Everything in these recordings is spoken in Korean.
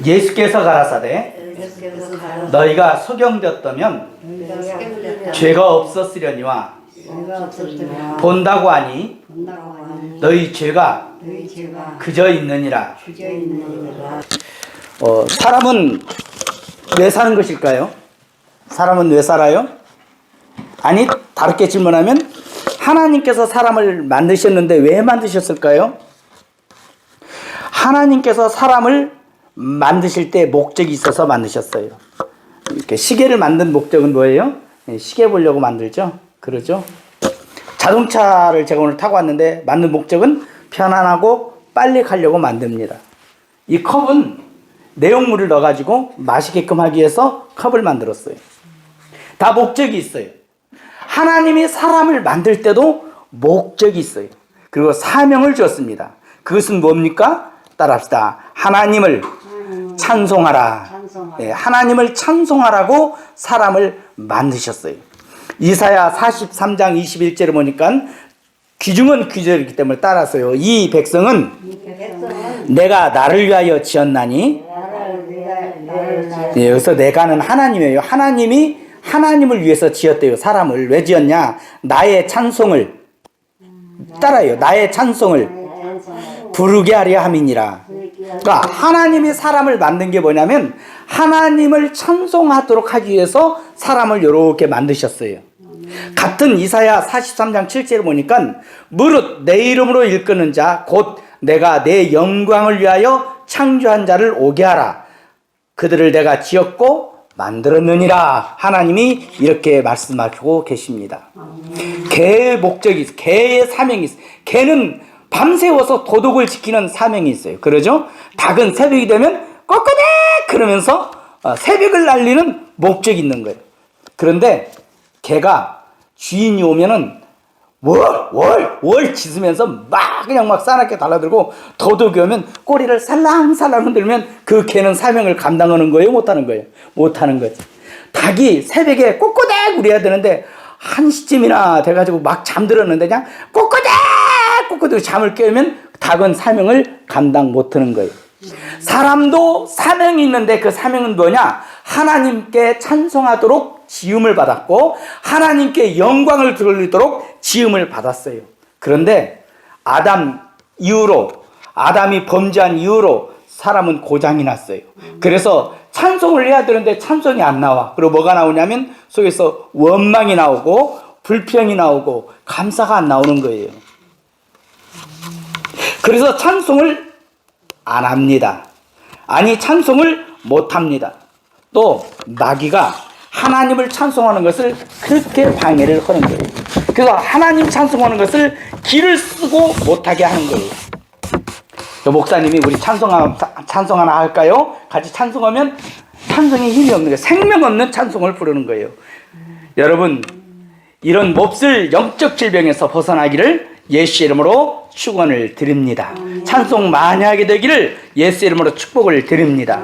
예수께서 가라사대 너희가 소경되었다면 죄가 없었으려니와 본다고 하니 너희 죄가 그저 있느니라. 사람은 왜 사는 것일까요? 사람은 왜 살아요? 아니, 다르게 질문하면 하나님께서 사람을 만드셨는데 왜 만드셨을까요? 하나님께서 사람을 만드실 때 목적이 있어서 만드셨어요. 이렇게 시계를 만든 목적은 뭐예요? 시계 보려고 만들죠. 그러죠. 자동차를 제가 오늘 타고 왔는데 만든 목적은 편안하고 빨리 가려고 만듭니다. 이 컵은 내용물을 넣어가지고 마시게끔 하기 위해서 컵을 만들었어요. 다 목적이 있어요. 하나님이 사람을 만들 때도 목적이 있어요. 그리고 사명을 주었습니다. 그것은 뭡니까? 따라합시다. 하나님을 찬송하라. 네, 하나님을 찬송하라고 사람을 만드셨어요. 이사야 43장 21절을 보니까 귀중한 귀절이기 때문에 따라서요. 이 백성은 내가 나를 위하여 지었나니. 네, 여기서 내가는 하나님이에요. 하나님이 하나님을 위해서 지었대요. 사람을 왜 지었냐? 나의 찬송을 따라요. 나의 찬송을 부르게 하려 함이니라. 그러니까 하나님이 사람을 만든 게 뭐냐면 하나님을 찬송하도록 하기 위해서 사람을 이렇게 만드셨어요. 같은 이사야 43장 7절을 보니까 무릇 내 이름으로 일컫는 자 곧 내가 내 영광을 위하여 창조한 자를 오게 하라. 그들을 내가 지었고 만들었느니라. 하나님이 이렇게 말씀하시고 계십니다. 개의 목적이 있어요. 개의 사명이 있어요. 개는 밤새워서 도둑을 지키는 사명이 있어요. 그러죠? 닭은 새벽이 되면 꼬꼬댁 그러면서 새벽을 날리는 목적이 있는 거예요. 그런데 개가 주인이 오면은 월 짖으면서 그냥 싸납게 달라들고 도둑이 오면 꼬리를 살랑살랑 흔들면 그 개는 사명을 감당하는 거예요? 못하는 거예요? 못하는 거죠. 닭이 새벽에 꼬꼬댁 울어야 되는데 1시쯤이나 돼가지고 막 잠들었는데 그냥 꼬꼬댁 잠을 깨우면 닭은 사명을 감당 못하는 거예요. 사람도 사명이 있는데 그 사명은 뭐냐? 하나님께 찬송하도록 지음을 받았고 하나님께 영광을 돌리도록 지음을 받았어요. 그런데 아담이 범죄한 이후로 사람은 고장이 났어요. 그래서 찬송을 해야 되는데 찬송이 안 나와. 그리고 뭐가 나오냐면 속에서 원망이 나오고 불평이 나오고 감사가 안 나오는 거예요. 그래서 찬송을 안 합니다. 아니, 찬송을 못 합니다. 또 마귀가 하나님을 찬송하는 것을 그렇게 방해를 하는 거예요. 그래서 하나님 찬송하는 것을 기를 쓰고 못하게 하는 거예요. 목사님이 우리 찬송 하나 할까요? 같이 찬송하면 찬송에 힘이 없는 거예요. 생명 없는 찬송을 부르는 거예요. 여러분, 이런 몹쓸 영적 질병에서 벗어나기를 예수 이름으로 축원을 드립니다. 찬송 많이 하게 되기를 예수 이름으로 축복을 드립니다.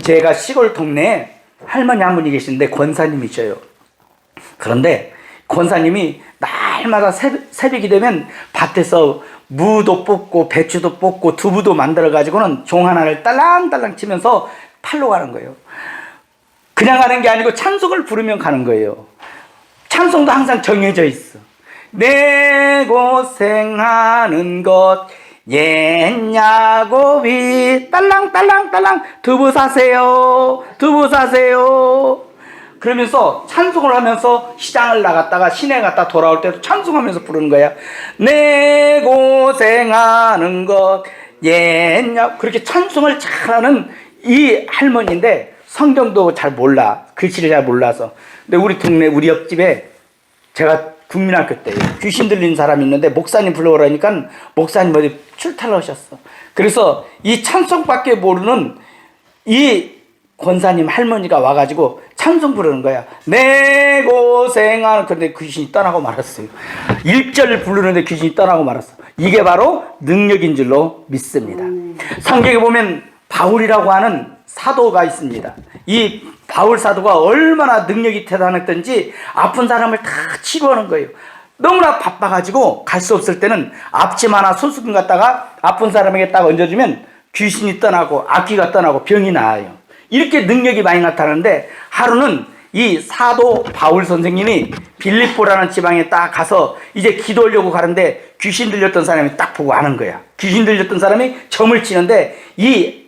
제가 시골 동네에 할머니 한 분이 계시는데 권사님이셔요. 그런데 권사님이 날마다 새벽이 되면 밭에서 무도 뽑고 배추도 뽑고 두부도 만들어 가지고는 종 하나를 딸랑딸랑 치면서 팔러 가는 거예요. 그냥 가는 게 아니고 찬송을 부르면 가는 거예요. 찬송도 항상 정해져 있어. 내 고생하는 것 옛야곱이 딸랑딸랑딸랑 두부 사세요 그러면서 찬송을 하면서 시장을 나갔다가 시내 갔다 돌아올 때도 찬송하면서 부르는 거야. 내 고생하는 것 옛야 그렇게 찬송을 잘하는 이 할머니인데 성경도 잘 몰라. 글씨를 잘 몰라서. 근데 우리 동네 우리 옆집에 제가 국민학교 때 귀신 들린 사람이 있는데 목사님 불러오라니까 목사님 어디 출타를 하셨어. 그래서 이 찬송밖에 모르는 이 권사님 할머니가 와가지고 찬송 부르는 거야. 내 고생하는. 그런데 귀신이 떠나고 말았어요. 1절 부르는데 귀신이 떠나고 말았어. 이게 바로 능력인 줄로 믿습니다. 성경에 보면 바울이라고 하는 사도가 있습니다. 이 바울 사도가 얼마나 능력이 대단했던지 아픈 사람을 다 치료하는 거예요. 너무나 바빠가지고 갈 수 없을 때는 앞치마 하나 손수건 갖다가 아픈 사람에게 딱 얹어주면 귀신이 떠나고 악귀가 떠나고 병이 나아요. 이렇게 능력이 많이 나타나는데 하루는 이 사도 바울 선생님이 빌립보라는 지방에 딱 가서 이제 기도하려고 가는데 귀신 들렸던 사람이 딱 보고 아는 거야. 귀신 들렸던 사람이 점을 치는데 이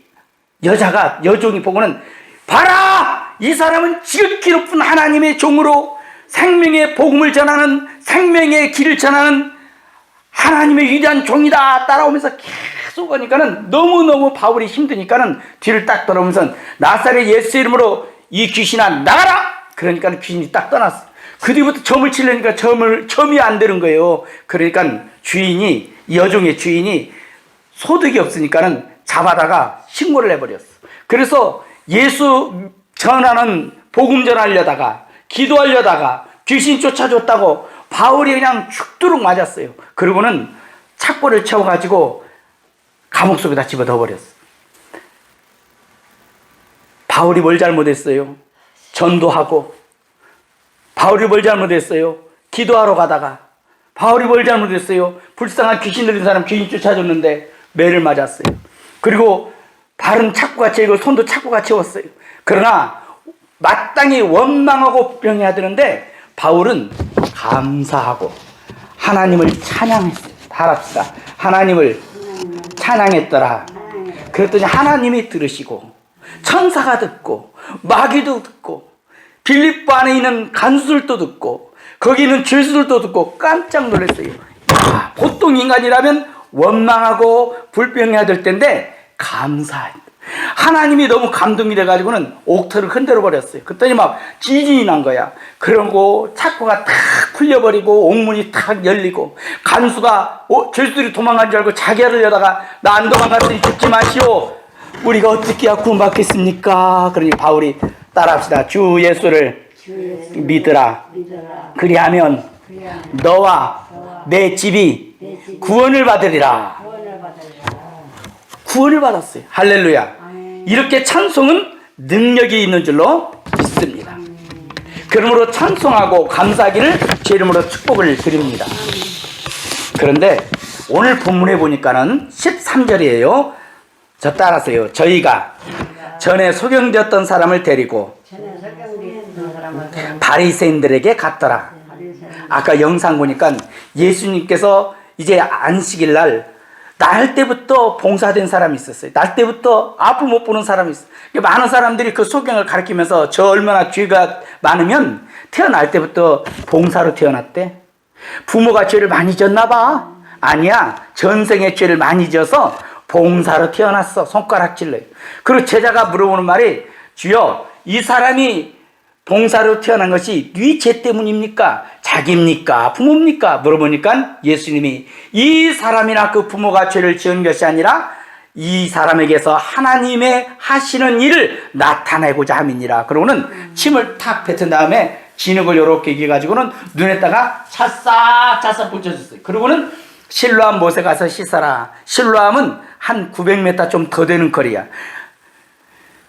여자가 여종이 보고는 봐라! 이 사람은 지극히 높은 하나님의 종으로 생명의 복음을 전하는 생명의 길을 전하는 하나님의 위대한 종이다 따라오면서 계속 오니까는 너무너무 바울이 힘드니까는 뒤를 딱 돌아오면서 나사렛 예수 이름으로 이 귀신아 나가라! 그러니까 귀신이 딱 떠났어. 그 뒤부터 점을 치려니까 점이 안 되는 거예요. 그러니까 주인이, 여종의 주인이 소득이 없으니까는 잡아다가 신고를 해버렸어. 그래서 예수 전하는 복음 전하려다가 기도하려다가 귀신 쫓아줬다고 바울이 그냥 죽도록 맞았어요. 그러고는 착고를 채워가지고 감옥 속에다 집어넣어 버렸어. 바울이 뭘 잘못했어요? 전도하고. 바울이 뭘 잘못했어요? 기도하러 가다가. 바울이 뭘 잘못했어요? 불쌍한 귀신 들린 사람 귀신 쫓아줬는데 매를 맞았어요. 그리고 발은 착고가 채이고 손도 착고가 채웠어요. 그러나 마땅히 원망하고 병해야 되는데 바울은 감사하고 하나님을 찬양했어요. 알았다. 하나님을 찬양했더라. 그랬더니 하나님이 들으시고 천사가 듣고 마귀도 듣고 빌립보 안에 있는 간수들도 듣고 거기 있는 죄수들도 듣고 깜짝 놀랐어요. 야, 보통 인간이라면 원망하고 불평해야 될 텐데 감사했다. 하나님이 너무 감동이 돼가지고는 옥터를 흔들어 버렸어요. 그랬더니 막 지진이 난 거야. 그러고 착고가 탁 풀려버리고 옥문이 탁 열리고 간수가 죄수들이 도망간 줄 알고 자기 아를 여다가 나 안 도망갔으니 죽지 마시오. 우리가 어떻게 해야 구원받겠습니까? 그러니 바울이 따라합시다. 주 예수를 믿으라. 그리하면 너와 내 집이 구원을 받으리라. 구원을 받았어요. 할렐루야. 이렇게 찬송은 능력이 있는 줄로 믿습니다. 그러므로 찬송하고 감사하기를 제 이름으로 축복을 드립니다. 그런데 오늘 본문에 보니까는 13절이에요. 저 따라서요. 저희가 전에 소경되었던 사람을 데리고 바리새인들에게 갔더라. 아까 영상 보니까 예수님께서 이제 안식일 날 때부터 봉사된 사람이 있었어요. 날 때부터 앞을 못 보는 사람이 있어요. 많은 사람들이 그 소경을 가리키면서 저 얼마나 죄가 많으면 태어날 때부터 봉사로 태어났대. 부모가 죄를 많이 졌나 봐. 아니야. 전생에 죄를 많이 져서 봉사로 태어났어. 손가락질러요. 그리고 제자가 물어보는 말이 주여 이 사람이 봉사로 태어난 것이 네 죄 때문입니까? 자기입니까? 부모입니까? 물어보니까 예수님이 이 사람이나 그 부모가 죄를 지은 것이 아니라 이 사람에게서 하나님의 하시는 일을 나타내고자 함이니라. 그러고는 침을 탁 뱉은 다음에 진흙을 이렇게 이겨가지고는 눈에다가 차싹차싹 붙여줬어요. 그러고는 실로암 못에 가서 씻어라. 실로암은 한 900m 좀 더 되는 거리야.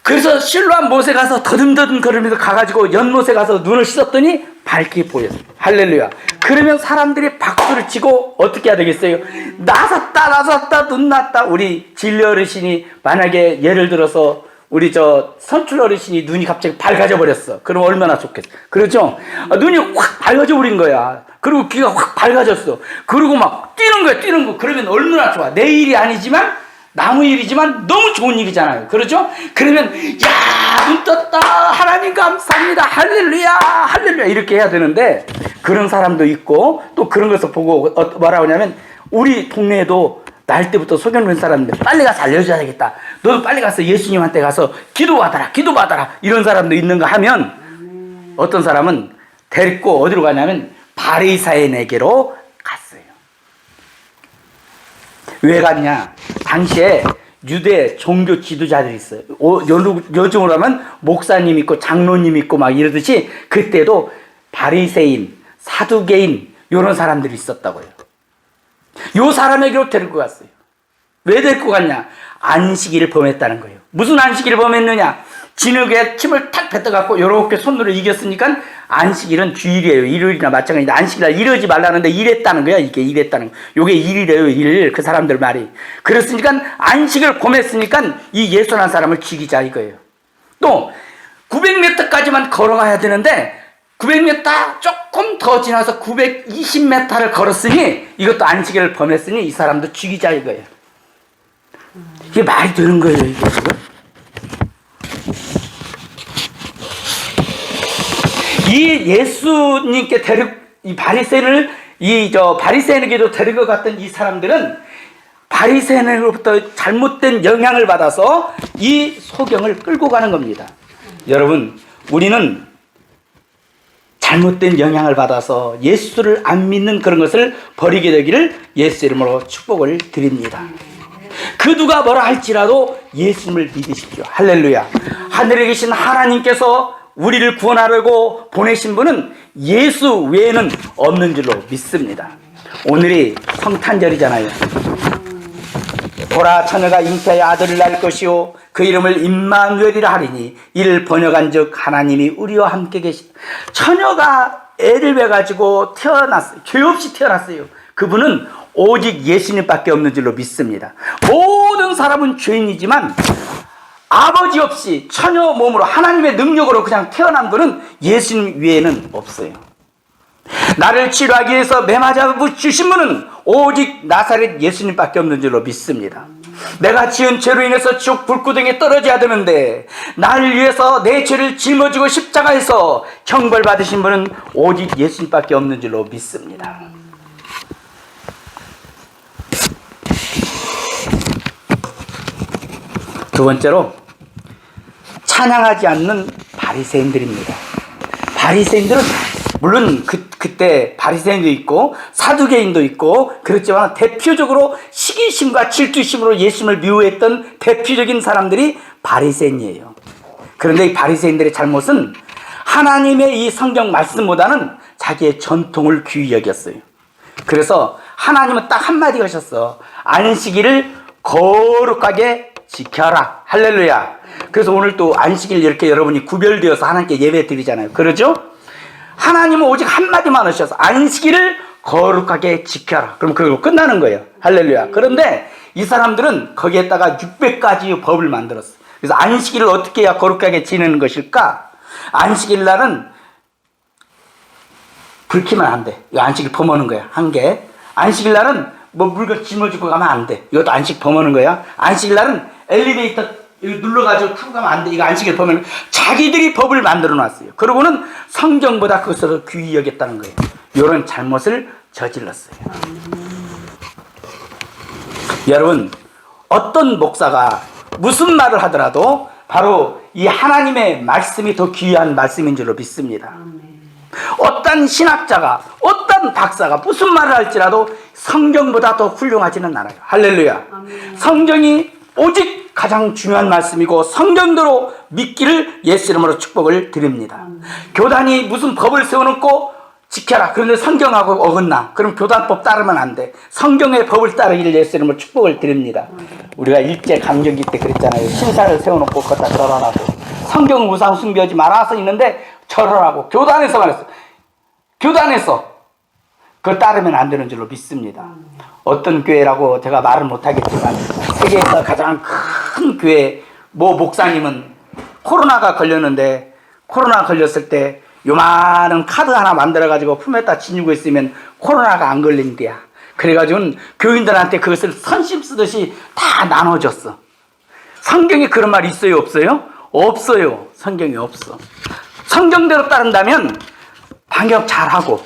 그래서 실로암 못에 가서 더듬더듬 걸으면서 가가지고 연못에 가서 눈을 씻었더니 밝게 보였어요. 할렐루야. 그러면 사람들이 박수를 치고 어떻게 해야 되겠어요? 나섰다 눈 났다. 우리 진리 어르신이 만약에 예를 들어서 우리 저 선출 어르신이 눈이 갑자기 밝아져 버렸어. 그럼 얼마나 좋겠어. 그렇죠? 눈이 확 밝아져 버린 거야. 그리고 귀가 확 밝아졌어. 그리고 막 뛰는 거. 그러면 얼마나 좋아. 내 일이 아니지만 남의 일이지만 너무 좋은 일이잖아요. 그렇죠? 그러면 야, 눈 떴다. 하나님 감사합니다. 할렐루야 이렇게 해야 되는데 그런 사람도 있고 또 그런 것을 보고 뭐라고 하냐면 우리 동네에도 날 때부터 소경된 사람인데 빨리 가서 알려줘야 되겠다. 너도 빨리 가서 예수님한테 가서 기도받아라 이런 사람도 있는가 하면 어떤 사람은 데리고 어디로 가냐면 바리새인에게로 갔어요. 왜 갔냐? 당시에 유대 종교 지도자들이 있어요. 요즘으로 하면 목사님 있고 장로님 있고 막 이러듯이 그때도 바리새인, 사두개인 이런 사람들이 있었다고요. 요 사람에게로 데리고 갔어요. 왜 데리고 갔냐? 안식일을 범했다는 거예요. 무슨 안식일을 범했느냐? 진흙에 침을 탁 뱉어갖고 요렇게 손으로 이겼으니까 안식일은 주일이에요. 일요일이나 마찬가지인데 안식일날 이러지 말라는데 이랬다는 거야. 이게 이랬다는 거. 요게 일이래요. 일. 그 사람들 말이. 그랬으니까 안식을 범했으니까 이 예수라는 사람을 죽이자 이거예요. 또 900m까지만 걸어가야 되는데 900m 조금 더 지나서 920m를 걸었으니 이것도 안식일을 범했으니 이 사람도 죽이자 이거예요. 이게 말이 되는 거예요. 이게 지금. 이 예수님께 이 바리새인을 바리새인에게도 데리고 갔던 이 사람들은 바리새인으로부터 잘못된 영향을 받아서 이 소경을 끌고 가는 겁니다. 여러분, 우리는 잘못된 영향을 받아서 예수를 안 믿는 그런 것을 버리게 되기를 예수 이름으로 축복을 드립니다. 그 누가 뭐라 할지라도 예수님을 믿으십시오. 할렐루야. 하늘에 계신 하나님께서 우리를 구원하려고 보내신 분은 예수 외에는 없는 줄로 믿습니다. 오늘이 성탄절이잖아요. 보라, 처녀가 잉태하여 아들을 낳을 것이요 그 이름을 임마누엘이라 하리니 이를 번역한즉 하나님이 우리와 함께 계시다. 처녀가 애를 배가지고 태어났어요. 죄 없이 태어났어요. 그분은 오직 예수님밖에 없는 줄로 믿습니다. 모든 사람은 죄인이지만 아버지 없이 처녀 몸으로 하나님의 능력으로 그냥 태어난 분은 예수님 외에는 없어요. 나를 치료하기 위해서 매맞아 주신 분은 오직 나사렛 예수님밖에 없는 줄로 믿습니다. 내가 지은 죄로 인해서 지옥 불구덩이에 떨어져야 되는데 나를 위해서 내 죄를 짊어지고 십자가에서 형벌 받으신 분은 오직 예수님밖에 없는 줄로 믿습니다. 두 번째로 찬양하지 않는 바리새인들입니다. 바리새인들은 물론 그때 바리새인도 있고 사두개인도 있고 그렇지만 대표적으로 시기심과 질투심으로 예수님을 미워했던 대표적인 사람들이 바리새인이에요. 그런데 이 바리새인들의 잘못은 하나님의 이 성경 말씀보다는 자기의 전통을 귀히 여겼어요. 그래서 하나님은 딱 한마디 하셨어. 안식일을 거룩하게 지켜라. 할렐루야. 그래서 오늘 또 안식일 이렇게 여러분이 구별되어서 하나님께 예배 드리잖아요. 그러죠? 하나님은 오직 한마디만 하셔서 안식일을 거룩하게 지켜라. 그럼 그거 끝나는 거예요. 할렐루야. 그런데 이 사람들은 거기에다가 600가지 법을 만들었어. 그래서 안식일을 어떻게 해야 거룩하게 지내는 것일까? 안식일 날은 불 켜면 안 돼. 이거 안식일 범하는 거야. 한 개. 안식일 날은 뭐 물건 짊어지고 가면 안 돼. 이것도 안식 범하는 거야. 안식일 날은 엘리베이터 이거 눌러가지고 타고 가면 안 돼. 이거 안식일 범하는 자기들이 법을 만들어 놨어요. 그러고는 성경보다 그것을 귀히 여겼다는 거예요. 이런 잘못을 저질렀어요. 여러분, 어떤 목사가 무슨 말을 하더라도 바로 이 하나님의 말씀이 더 귀한 말씀인 줄로 믿습니다. 어떤 신학자가 어떤 박사가 무슨 말을 할지라도 성경보다 더 훌륭하지는 않아요. 할렐루야. 성경이 오직 가장 중요한 말씀이고 성경대로 믿기를 예수 이름으로 축복을 드립니다. 교단이 무슨 법을 세워놓고 지켜라. 그런데 성경하고 어긋나. 그럼 교단법 따르면 안 돼. 성경의 법을 따르기를 예수 이름으로 축복을 드립니다. 우리가 일제 강점기 때 그랬잖아요. 신사를 세워놓고 걷다 절하라고. 성경 우상 숭배하지 말아서 있는데 절하라고. 교단에서 말했어. 교단에서 그걸 따르면 안 되는 줄로 믿습니다. 어떤 교회라고 제가 말을 못하겠지만 세계에서 가장 큰 교회 목사님은 코로나가 걸렸는데 코로나 걸렸을 때 요만한 카드 하나 만들어가지고 품에다 지니고 있으면 코로나가 안 걸린 거야. 그래가지고 교인들한테 그것을 선심 쓰듯이 다 나눠줬어. 성경에 그런 말 있어요? 없어요? 없어요. 성경에 없어. 성경대로 따른다면 방역 잘하고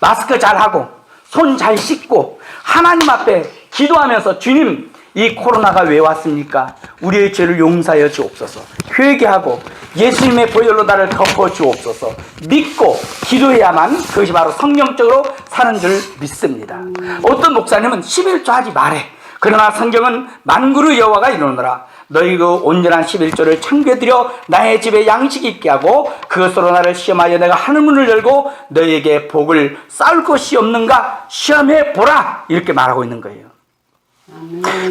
마스크 잘하고 손 잘 씻고 하나님 앞에 기도하면서 주님 이 코로나가 왜 왔습니까? 우리의 죄를 용서하여 주옵소서. 회개하고 예수님의 보혈로 나를 덮어 주옵소서. 믿고 기도해야만 그것이 바로 성령적으로 사는 줄 믿습니다. 어떤 목사님은 11조 하지 말해. 그러나 성경은 만구르 여호와가 이르노라. 너희 그 온전한 11조를 창조해드려 나의 집에 양식 있게 하고 그것으로 나를 시험하여 내가 하늘문을 열고 너희에게 복을 쌓을 것이 없는가 시험해 보라. 이렇게 말하고 있는 거예요.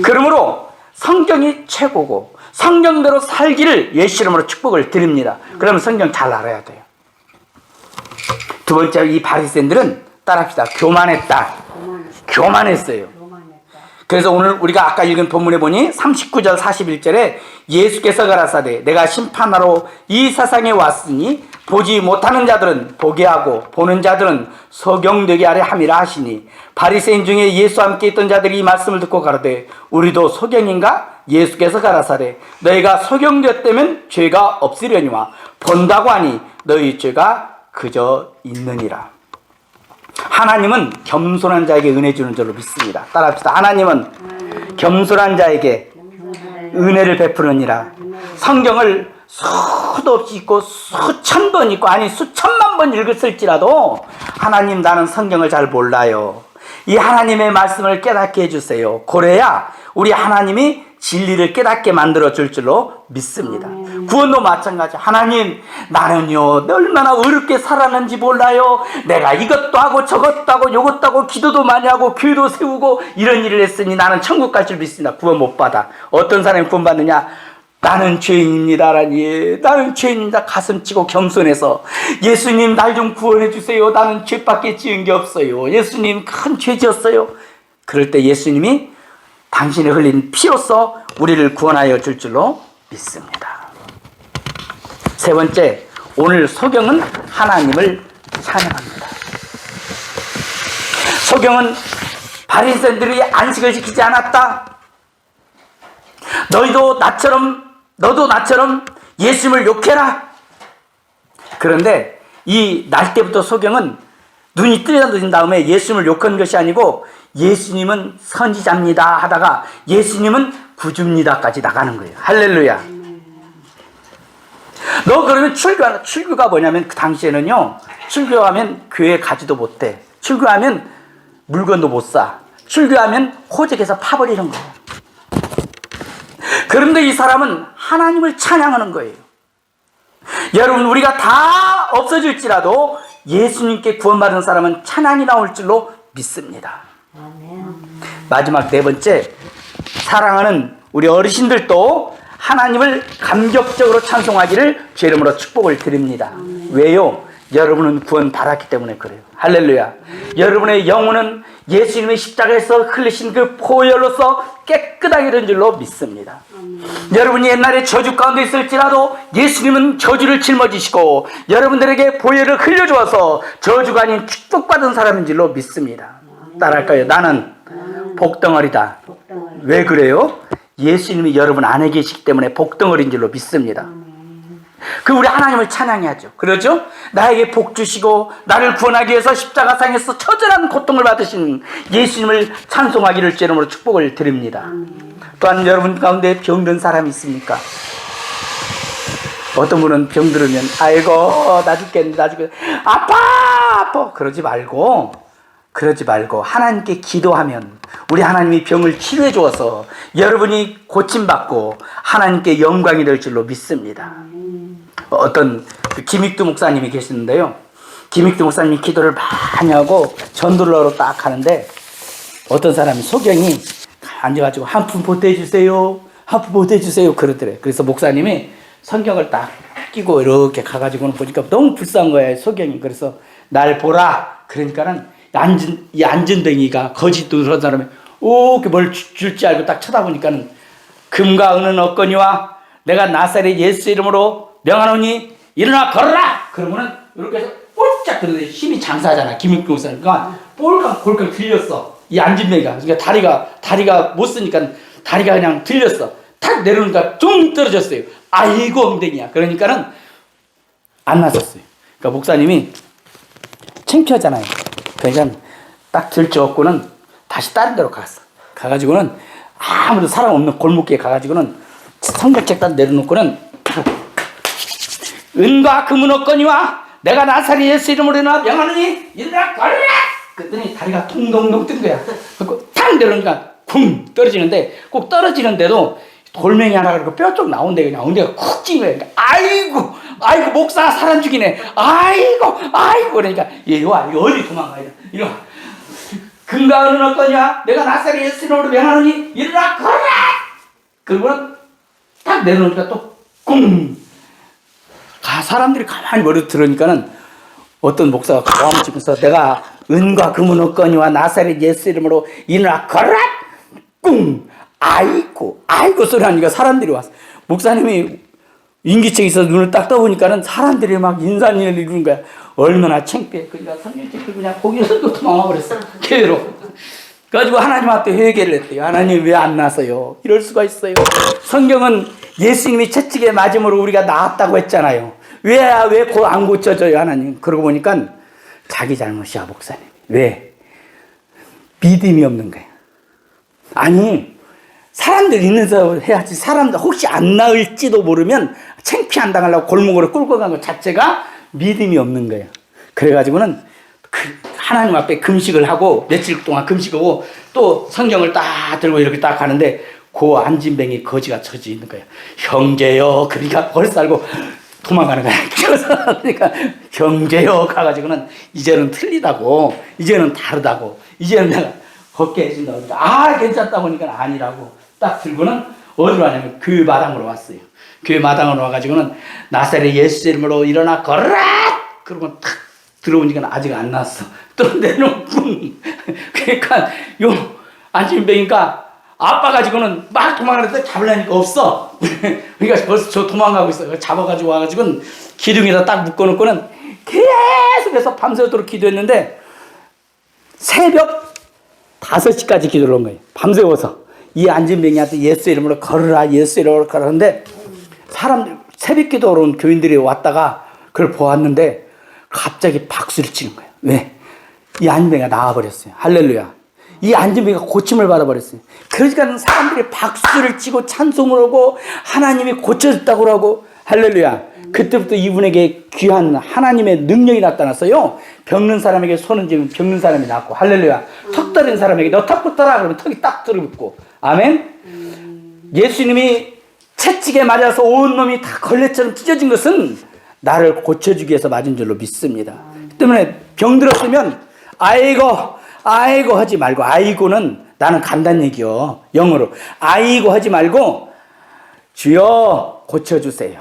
그러므로 성경이 최고고 성경대로 살기를 예수 이름으로 축복을 드립니다. 그러면 성경 잘 알아야 돼요. 두 번째, 이 바리새인들은 따라합시다. 교만했다. 교만했어요. 그래서 오늘 우리가 아까 읽은 본문에 보니 39절 41절에 예수께서 가라사대 내가 심판하러 이 세상에 왔으니 보지 못하는 자들은 보게 하고 보는 자들은 소경되게 하려 함이라 하시니 바리새인 중에 예수와 함께 있던 자들이 이 말씀을 듣고 가로되 우리도 소경인가? 예수께서 가라사대 너희가 소경되었다면 죄가 없으려니와 본다고 하니 너희 죄가 그저 있느니라. 하나님은 겸손한 자에게 은혜 주는 줄로 믿습니다. 따라합시다. 하나님은 겸손한 자에게 은혜를 베푸느니라. 성경을 수도 없이 읽고 수천 번 읽고 아니 수천만 번 읽었을지라도 하나님 나는 성경을 잘 몰라요. 이 하나님의 말씀을 깨닫게 해주세요. 그래야 우리 하나님이 진리를 깨닫게 만들어 줄 줄로 믿습니다. 구원도 마찬가지. 하나님 나는요 얼마나 어렵게 살았는지 몰라요. 내가 이것도 하고 저것도 하고 요것도 하고 기도도 많이 하고 교회도 세우고 이런 일을 했으니 나는 천국 갈 줄 믿습니다. 구원 못 받아. 어떤 사람이 구원 받느냐? 나는 죄인입니다라니. 나는 죄인입니다. 가슴 치고 겸손해서 예수님 날 좀 구원해 주세요. 나는 죄밖에 지은 게 없어요. 예수님 큰 죄 지었어요. 그럴 때 예수님이 당신이 흘린 피로써 우리를 구원하여 줄 줄로 믿습니다. 세 번째, 오늘 소경은 하나님을 찬양합니다. 소경은 바리새인들이 안식을 지키지 않았다. 너도 나처럼 예수님을 욕해라. 그런데 이 날 때부터 소경은 눈이 뜨여진 다음에 예수님을 욕한 것이 아니고 예수님은 선지자입니다 하다가 예수님은 구주입니다까지 나가는 거예요. 할렐루야. 너 그러면 출교가 뭐냐면 그 당시에는요 출교하면 교회 가지도 못해. 출교하면 물건도 못 사. 출교하면 호적에서 파버리는 거예요. 그런데 이 사람은 하나님을 찬양하는 거예요. 여러분 우리가 다 없어질지라도 예수님께 구원받은 사람은 찬양이 나올 줄로 믿습니다. 마지막 네 번째, 사랑하는 우리 어르신들도 하나님을 감격적으로 찬송하기를 주 이름으로 축복을 드립니다. 왜요? 여러분은 구원 받았기 때문에 그래요. 할렐루야. 여러분의 영혼은 예수님의 십자가에서 흘리신 그 보혈로서 깨끗하게 된 줄로 믿습니다. 여러분이 옛날에 저주 가운데 있을지라도 예수님은 저주를 짊어지시고 여러분들에게 보혈을 흘려주어서 저주가 아닌 축복받은 사람인 줄로 믿습니다. 따라할까요? 나는 복덩어리다. 왜 그래요? 예수님이 여러분 안에 계시기 때문에 복덩어리인 줄로 믿습니다. 그 우리 하나님을 찬양해야죠. 그러죠? 나에게 복 주시고 나를 구원하기 위해서 십자가상에서 처절한 고통을 받으신 예수님을 찬송하기를 주 이름으로 축복을 드립니다. 또한 여러분 가운데 병든 사람이 있습니까? 어떤 분은 병들으면 아이고 나 죽겠네 아파 그러지 말고 하나님께 기도하면 우리 하나님이 병을 치료해 주어서 여러분이 고침받고 하나님께 영광이 될 줄로 믿습니다. 어떤 김익두 목사님이 계시는데요. 김익두 목사님이 기도를 많이 하고 전도를 하러 딱 가는데 어떤 사람이 소경이 앉아가지고 한 푼 보태주세요. 한 푼 보태주세요. 그러더래. 그래서 목사님이 성경을 딱 끼고 이렇게 가가지고는 보니까 너무 불쌍한 거예요. 소경이. 그래서 날 보라. 그러니까는 이 안전뱅이가 거짓도 그런 사람이 이렇게 뭘 줄지 알고 딱 쳐다보니까는 금과 은은 없거니와 내가 나사렛 예수 이름으로 명하노니 일어나 걸어라. 그러면은 이렇게 해서 꼴짝 그러는데 힘이 장사하잖아. 김익두 목사님. 그러니까 볼깡 들렸어. 이 안전뱅이가. 그러니까 다리가 못 쓰니까 다리가 그냥 들렸어. 탁 내려오니까 좀 떨어졌어요. 아이고 엉덩이야. 그러니까는 안 나섰어요. 그러니까 목사님이 창피하잖아요. 그러니까 딱 들쳐갖고는 다시 다른 데로 갔어. 가가지고는 아무도 사람 없는 골목길에 가가지고는 성경책 딱 내려놓고는 은과 금은 없거니와 내가 나사렛 예수 이름으로 명하노니 일어나 걸라. 그랬더니 다리가 통동동 뜬 거야. 그리고 탁 내려오니까 쿵 떨어지는데 꼭 떨어지는데도 돌멩이 하나 그리고 뼈 쪽 나온대. 그냥 엉덩이가 쿡 찐 거야. 그러니까 아이고 목사 사람 죽이네. 아이고 그러니까 이리와 어디 도망가 이리와. 금과 은은 없거냐 내가 나사렛 예수 이름으로 명하노니 일어나 걸어라. 그러고는 딱 내려놓으니까 또 꿍. 사람들이 가만히 머리 들으니까는 어떤 목사가 고함을 치면서 내가 은과 금은 없거니와 나사렛 예수 이름으로 일어나 걸어라 꿍. 아이고 소리 하니까 사람들이 왔어. 목사님이 인기척에 있어서 눈을 딱 떠보니까는 사람들이 막 인사인을 이루는 거야. 얼마나 창피해. 그러니까 성경책 그냥 고개를 들고 도망와버렸어. 교회로. 그래가지고 하나님한테 회개를 했대요. 하나님 왜 안 나서요? 이럴 수가 있어요. 성경은 예수님이 채찍에 맞음으로 우리가 나았다고 했잖아요. 왜 안 고쳐져요, 하나님? 그러고 보니까 자기 잘못이야, 목사님. 왜? 믿음이 없는 거야. 아니, 사람들 있는 데서 해야지. 사람들 혹시 안 나을지도 모르면 창피 안 당하려고 골목으로 끌고 간 것 자체가 믿음이 없는 거예요. 그래가지고는 하나님 앞에 금식을 하고 며칠 동안 금식하고 또 성경을 딱 들고 이렇게 딱 가는데 그 안진뱅이 거지가 처지 있는 거예요. 형제요. 그러니까 벌써 알고 도망가는 거야. 그러니까 형제요 가가지고는 이제는 틀리다고, 이제는 다르다고, 이제는 내가 걷게 해준다고. 그러니까 괜찮다 보니까 아니라고 딱 들고는 어디로 가냐면 교회 마당으로 왔어요. 교회 마당으로 와가지고는 나사렛 예수 이름으로 일어나 걸어라. 그러고 탁 들어오니까 아직 안 났어. 또 내놓고 그러니까 요 안진뱅이니까 아빠 가지고는 막 도망가는데 잡으려니까 없어. 그러니까 벌써 저 도망가고 있어. 잡아가지고 와가지고는 기둥에다 딱 묶어놓고는 계속해서 밤새도록 기도했는데 새벽 5시까지 기도를 한 거예요. 밤새워서 이 안진뱅이한테 예수 이름으로 걸으라, 예수 이름으로 걸었는데 사람들 새벽 기도로 온 교인들이 왔다가 그걸 보았는데 갑자기 박수를 치는 거예요. 왜? 이 안진뱅이가 나와버렸어요. 할렐루야. 이 안진뱅이가 고침을 받아버렸어요. 그러니까 사람들이 박수를 치고 찬송을 하고 하나님이 고쳐줬다고 하고 할렐루야. 그때부터 이분에게 귀한 하나님의 능력이 나타났어요. 병든 사람에게 손은 지금 병든 사람이 낫고 할렐루야. 턱 떨어진 사람에게 너 턱 붙어라 그러면 턱이 딱 들어붙고 아멘. 예수님이 채찍에 맞아서 온 놈이 다 걸레처럼 찢어진 것은 나를 고쳐주기 위해서 맞은 줄로 믿습니다. 그 때문에 병들었으면 아이고 하지 말고, 아이고는 나는 간단 얘기요. 영어로 아이고 하지 말고 주여 고쳐주세요.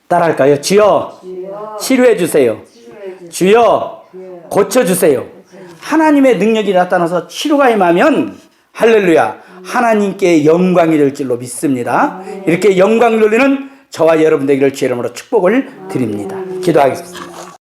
따라할까요? 주여 치료해주세요. 주여 고쳐주세요. 하나님의 능력이 나타나서 치료가 임하면 할렐루야 하나님께 영광이 될 줄로 믿습니다. 이렇게 영광 돌리는 저와 여러분 되기를 주의 이름으로 축복을 드립니다. 기도하겠습니다.